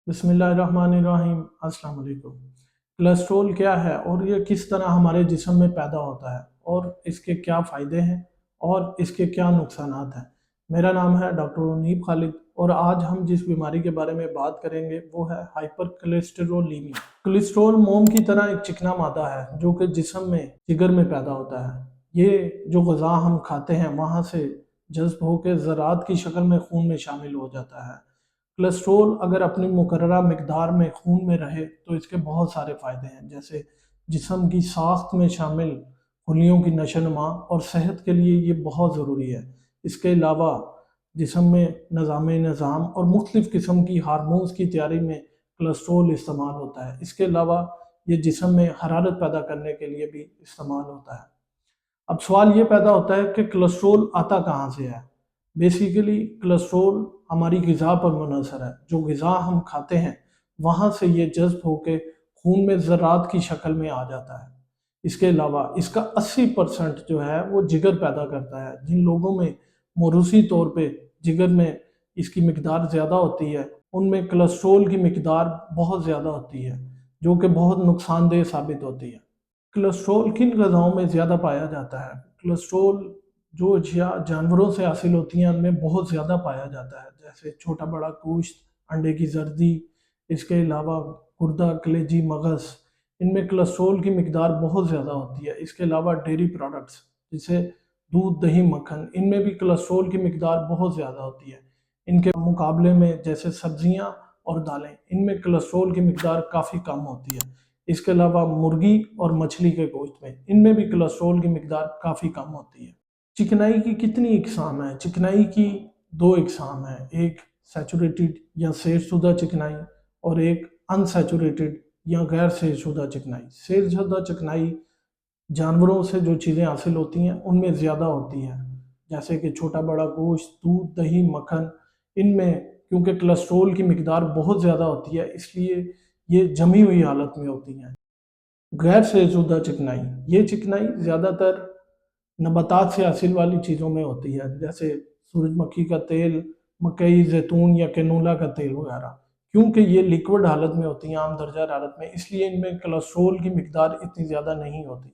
बिस्मिल्लाहिर्रहमानिर्रहीम। अस्सलाम वालेकुम। कोलेस्ट्रॉल क्या है और ये किस तरह हमारे जिस्म में पैदा होता है और इसके क्या फ़ायदे हैं और इसके क्या नुकसानात हैं। मेरा नाम है डॉक्टर मुनीब खालिद और आज हम जिस बीमारी के बारे में बात करेंगे वो है हाइपर कोलेस्टेरोलीमिया। कोलेस्ट्रॉल मोम की तरह एक चिकना मादा है जो कि जिस्म में जिगर में पैदा होता है। ये जो ग़िज़ा हम खाते हैं वहाँ से जज़्ब होकर ज़रात की शक्ल में खून में शामिल हो जाता है। कोलेस्ट्रॉल अगर अपनी मुकर्ररा मिकदार में खून में रहे तो इसके बहुत सारे फ़ायदे हैं, जैसे जिस्म की साख्त में शामिल खुलियों की नशोनुमा और सेहत के लिए ये बहुत ज़रूरी है। इसके अलावा जिस्म में निज़ाम और मुख्तलिफ़ किस्म की हार्मोन्स की तैयारी में कोलेस्ट्रॉल इस्तेमाल होता है। इसके अलावा ये जिस्म में हरारत पैदा करने के लिए भी इस्तेमाल होता है। अब सवाल ये पैदा होता है कि कोलेस्ट्रॉल आता कहाँ से है। बेसिकली कोलेस्ट्रॉल हमारी ग़िज़ा पर मुनहसर है। जो ग़िज़ा हम खाते हैं वहाँ से ये जज़्ब होकर खून में ज़रात की शक्ल में आ जाता है। इसके अलावा इसका 80% जो है वो जिगर पैदा करता है। जिन लोगों में मौरूसी तौर पे जिगर में इसकी मिकदार ज़्यादा होती है उनमें कोलेस्ट्रॉल की मिकदार बहुत ज़्यादा होती है, जो कि बहुत नुकसानदेह साबित होती है। कोलेस्ट्रॉल किन ग़िज़ाओं में ज़्यादा पाया जाता है? कोलेस्ट्रॉल जो अशिया जानवरों से हासिल होती हैं उनमें बहुत ज़्यादा पाया जाता है, जैसे छोटा बड़ा गोश्त, अंडे की जर्दी, इसके अलावा गुर्दा, कलेजी, मगज़, इनमें कोलेस्ट्रॉल की मिकदार बहुत ज़्यादा होती है। इसके अलावा डेयरी प्रोडक्ट्स जैसे दूध, दही, मक्खन, इनमें भी कोलेस्ट्रॉल की मिकदार बहुत ज़्यादा होती है। इनके मुकाबले में जैसे सब्जियाँ और दालें, इनमें कोलेस्ट्रॉल की मिकदार काफ़ी कम होती है। इसके अलावा मुर्गी और मछली के गोश्त में, इनमें भी कोलेस्ट्रॉल की मिकदार काफ़ी कम होती है। चिकनाई की कितनी इकसाम है? चिकनाई की दो इकसाम है, एक सैचुरेटेड या सैरशुदा चिकनाई और एक अनसैचुरेटेड या गैर सैरशुदा चिकनाई। सैरशुदा चिकनाई जानवरों से जो चीज़ें हासिल होती हैं उनमें ज़्यादा होती हैं, जैसे कि छोटा बड़ा गोश्त, दूध, दही, मक्खन, इनमें क्योंकि कोलेस्ट्रॉल की मिकदार बहुत ज़्यादा होती है इसलिए ये जमी हुई हालत में होती हैं। गैर सैरशुदा चिकनाई, ये चिकनाई ज़्यादातर नबातात से हासिल वाली चीज़ों में होती है, जैसे सूरजमुखी का तेल, मकई, जैतून या कैनोला का तेल वगैरह। क्योंकि ये लिक्विड हालत में होती हैं, आम दर्जा हालत में, इसलिए इनमें कोलेस्ट्रॉल की मिकदार इतनी ज़्यादा नहीं होती।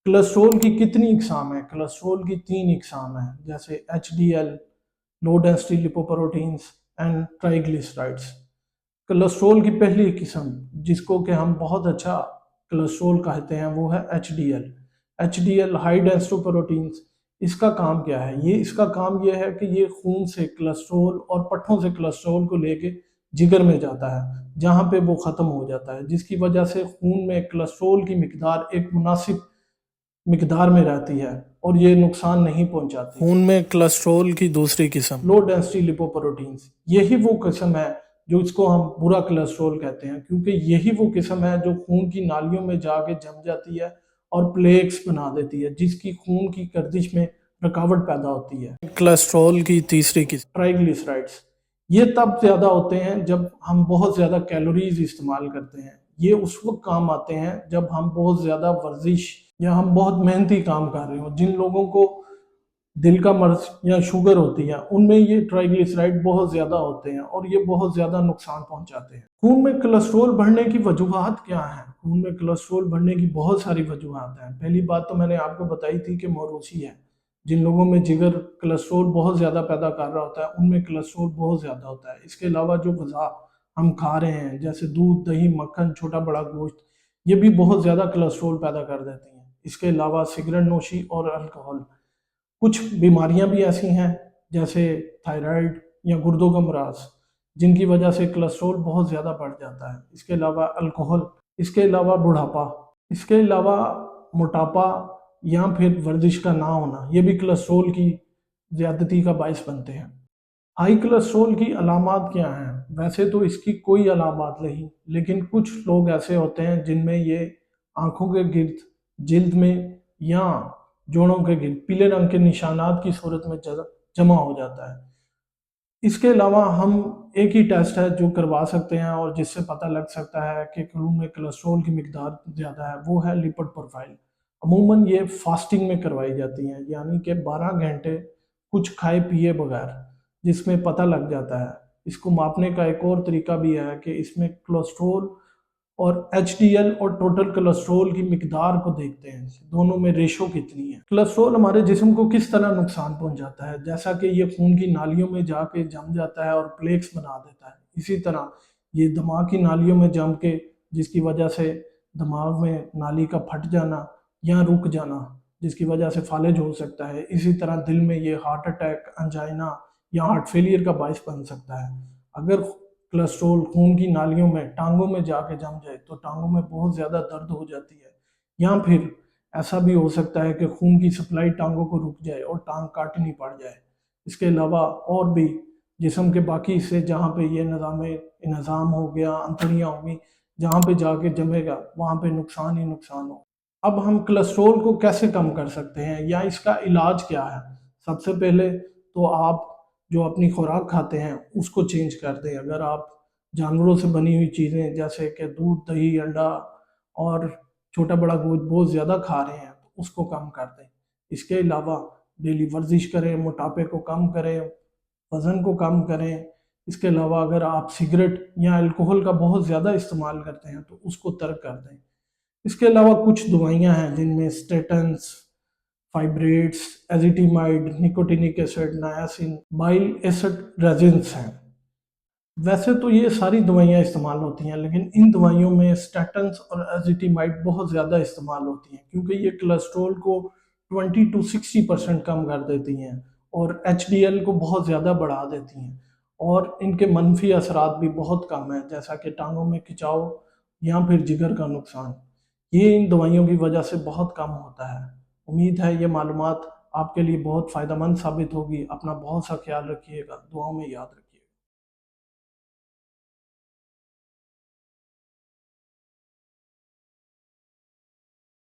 कोलेस्ट्रॉल की कितनी इकसाम है? कोलेस्ट्रॉल की 3 इकसाम है, जैसे HDL, low density lipoproteins and triglycerides. Cholesterol की पहली किस्म जिसको कि हम बहुत अच्छा कोलेस्ट्रॉल कहते हैं वो है HDL। HDL high density proteins. इसका काम क्या है? इसका काम ये है कि ये खून से कोलेस्ट्रॉल और पट्ठों से कोलेस्ट्रॉल को लेके जिगर में जाता है, जहाँ पे वो ख़त्म हो जाता है, जिसकी वजह से खून में कोलेस्ट्रॉल की मिकदार एक मुनासिब मिकदार में रहती है और ये नुकसान नहीं पहुंचाती। खून में कोलेस्ट्रॉल की दूसरी किस्म लो डेंसिटी लिपोप्रोटीन्स, यही वो किस्म है जो इसको हम बुरा कोलेस्ट्रॉल कहते हैं, क्योंकि यही वो किस्म है जो खून की नालियों में जाके जम जाती है और प्लेक्स बना देती है, जिसकी खून की गर्दिश में रुकावट पैदा होती है। कोलेस्ट्रॉल की तीसरी किस्म ट्राइग्लिसराइड्स, ये तब ज़्यादा होते हैं जब हम बहुत ज़्यादा कैलोरीज इस्तेमाल करते हैं। ये उस वक्त काम आते हैं जब हम बहुत ज़्यादा वर्जिश या हम बहुत मेहनती काम कर रहे हो। जिन लोगों को दिल का मर्ज या शुगर होती है उनमें ये ट्राइग्लिसराइड बहुत ज़्यादा होते हैं और ये बहुत ज़्यादा नुकसान पहुंचाते हैं। खून में कोलेस्ट्रॉल बढ़ने की वजूहात क्या हैं? खून में कोलेस्ट्रॉल बढ़ने की बहुत सारी वजूहात हैं। पहली बात तो मैंने आपको बताई थी कि मौरूसी है। जिन लोगों में जिगर कोलेस्ट्रॉल बहुत ज़्यादा पैदा कर रहा होता है उनमें कोलेस्ट्रॉल बहुत ज़्यादा होता है। इसके अलावा जो ग़िज़ा हम खा रहे हैं जैसे दूध, दही, मक्खन, छोटा बड़ा गोश्त, ये भी बहुत ज़्यादा कोलेस्ट्रॉल पैदा कर देती हैं। इसके अलावा सिगरेट नोशी और अल्कोहल। कुछ बीमारियां भी ऐसी हैं जैसे थायराइड या गुर्दों का मराज, जिनकी वजह से कोलेस्ट्रॉल बहुत ज़्यादा बढ़ जाता है। इसके अलावा अल्कोहल, इसके अलावा बुढ़ापा, इसके अलावा मोटापा या फिर वर्जिश का ना होना, ये भी कोलेस्ट्रॉल की ज़्यादती का बायस बनते हैं। हाई कोलेस्ट्रॉल की अलामात क्या हैं? वैसे तो इसकी कोई अलामात नहीं, लेकिन कुछ लोग ऐसे होते हैं जिनमें ये आंखों के गिर्द, जिल्द में या जोड़ों के गिर्द पीले रंग के निशानात की सूरत में जमा हो जाता है। इसके अलावा हम एक ही टेस्ट है जो करवा सकते हैं और जिससे पता लग सकता है कि खून में कोलेस्ट्रॉल की मिकदार ज़्यादा है, वो है लिपिड प्रोफाइल। अमूमन ये फास्टिंग में करवाई जाती हैं, यानी कि 12 घंटे कुछ खाए पिए बगैर, जिसमें पता लग जाता है। اس کو ماپنے کا ایک اور طریقہ بھی ہے کہ اس میں کولیسٹرول اور ایچ ڈی ایل اور ٹوٹل کولیسٹرول کی مقدار کو دیکھتے ہیں، دونوں میں ریشو کتنی ہے۔ کولیسٹرول ہمارے جسم کو کس طرح نقصان پہنچاتا ہے؟ جیسا کہ یہ خون کی نالیوں میں جا کے جم جاتا ہے اور پلیکس بنا دیتا ہے، اسی طرح یہ دماغ کی نالیوں میں جم کے، جس کی وجہ سے دماغ میں نالی کا پھٹ جانا یا رک جانا، جس کی وجہ سے فالج ہو سکتا ہے۔ اسی طرح دل میں یہ ہارٹ اٹیک، انجائنا یا ہارٹ فیلئر کا باعث بن سکتا ہے۔ اگر کولیسٹرول خون کی نالیوں میں، ٹانگوں میں جا کے جم جائے تو ٹانگوں میں بہت زیادہ درد ہو جاتی ہے، یا پھر ایسا بھی ہو سکتا ہے کہ خون کی سپلائی ٹانگوں کو رک جائے اور ٹانگ کاٹنی پڑ جائے۔ اس کے علاوہ اور بھی جسم کے باقی حصے جہاں پہ یہ انہضام ہو گیا، انتڑیاں ہو گئی، جہاں پہ جا کے جمے گا وہاں پہ نقصان ہی نقصان ہو۔ اب ہم کولیسٹرول کو کیسے کم کر سکتے ہیں یا اس کا علاج کیا ہے؟ سب سے پہلے تو آپ جو اپنی خوراک کھاتے ہیں اس کو چینج کر دیں۔ اگر آپ جانوروں سے بنی ہوئی چیزیں جیسے کہ دودھ، دہی، انڈا اور چھوٹا بڑا گوشت بہت زیادہ کھا رہے ہیں تو اس کو کم کر دیں۔ اس کے علاوہ ڈیلی ورزش کریں، موٹاپے کو کم کریں، وزن کو کم کریں۔ اس کے علاوہ اگر آپ سگریٹ یا الکوہل کا بہت زیادہ استعمال کرتے ہیں تو اس کو ترک کر دیں۔ اس کے علاوہ کچھ دوائیاں ہیں جن میں اسٹیٹنز، فائبریٹس، ایزیٹیمائڈ، نکوٹینک ایسڈ، نایاسین، بائل ایسڈ ریزنس ہیں۔ ویسے تو یہ ساری دوائیاں استعمال ہوتی ہیں، لیکن ان دوائیوں میں اسٹیٹنز اور ایزیٹیمائڈ بہت زیادہ استعمال ہوتی ہیں کیونکہ یہ کولیسٹرول کو 20 سے 60% کم کر دیتی ہیں اور ایچ ڈی ایل کو بہت زیادہ بڑھا دیتی ہیں، اور ان کے منفی اثرات بھی بہت کم ہیں، جیسا کہ ٹانگوں میں کھچاؤ یا پھر جگر کا نقصان۔ یہ ان دوائیوں کی وجہ سے بہت کم ہوتا ہے۔ امید ہے یہ معلومات آپ کے لیے بہت فائدہ مند ثابت ہوگی۔ اپنا بہت سا خیال رکھیے گا، دعاؤں میں یاد رکھیے۔